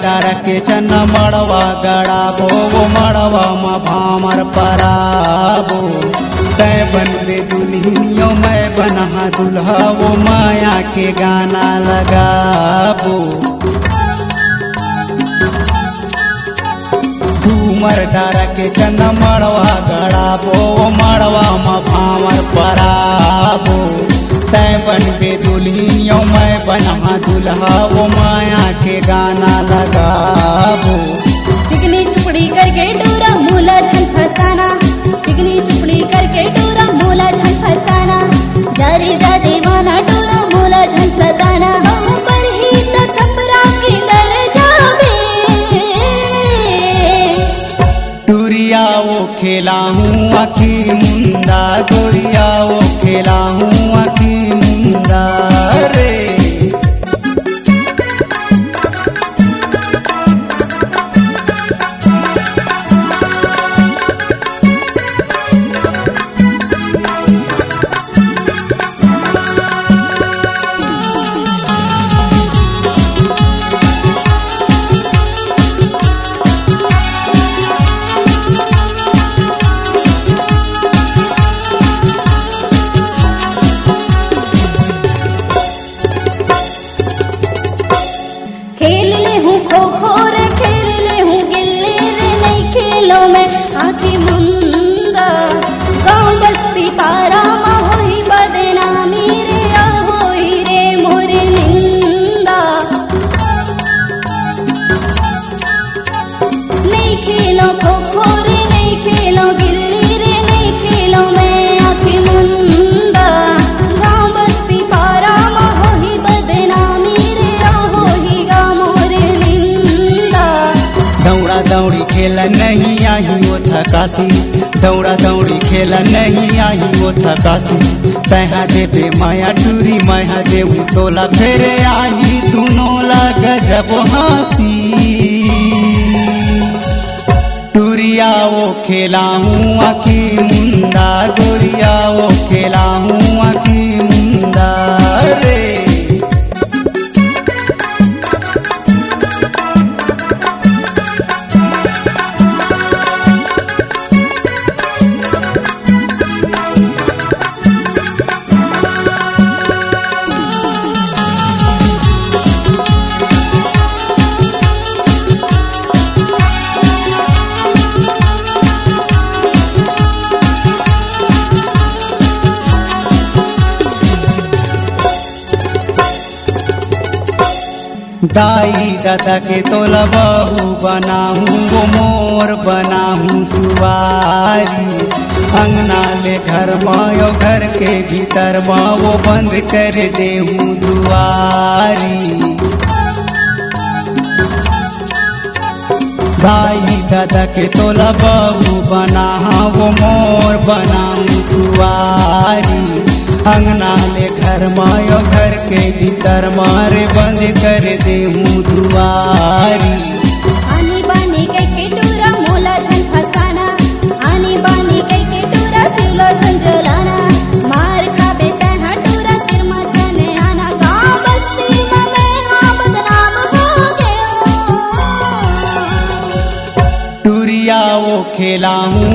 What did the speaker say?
डार के चन मड़वा गड़ाबो वो मड़वा में भामर पराबो तय बन बे दुल्हनियों मैं बना दुल्हा वो माया के गाना लगाबो घूमर डार के चन मड़वा गड़ाबो वो मड़वा में भामर पराबो तय बन बे दुल्हनियों मैं बना दुल्हा वो माया के गाना लगाबो चिकनी चुपड़ी करके डोरा मूला छन फसाना चिकनी चुपड़ी करके डोरा मूला छन फसाना जारी जा दीवाना डोरा मूला छन सताना हम पर ही तो थपरा के दर जावे टूरिया वो खेला हूँ आखी मुंदा गोरिया वो खेला हूँ आखी मुंदा रे खेल ले हूँ खो खो रे खेल ले हूँ गिल्ली रे नहीं खेलो में आखी मुंदा गाँव बस्ती पारा मा होई बदनामी रे आ होई रे मोर निंदा नहीं खेलो खो खो रे नहीं खेलो गिल्ली रे नहीं खेलो में आखी मुंदा गाँव बस्ती पारा मा होई बदनामी रे आ होई गा मोर निंदा दौड़ा दौड़ी खेल नहीं आई वो थकासी दौड़ा दौड़ी खेल नहीं आई वो थकासी तहा देवे माया टूरी माया देऊ तोला फेरे आई दोनों ला गजब हंसी टूरिया वो खेला हूँ आखी मुंदा गोरिया वो खेला हूँ आखी मुंदा रे दाई दादा के तोला बहू बनाहूँ वो मोर बनाहूँ सुवारी अंगना ले घर मायो घर के भीतर माँ वो बंद कर देहूँ दुआरी दाई दादा के तोला बहू बना वो मोर बनाहूँ सुवारी अंगना ले घर मायो घर के भीतर मारे बंद कर देहूँ दुआरी आनी बानी कई के टूरा मोला छन फसाना आनी बानी कई के टूरा तिलो छन जलाना मार खाबे तहा टूरा तिरमा छने आना गाँव बस्ती में मैं हाँ बदनाम हो गयो टूरिया वो खेला हूँ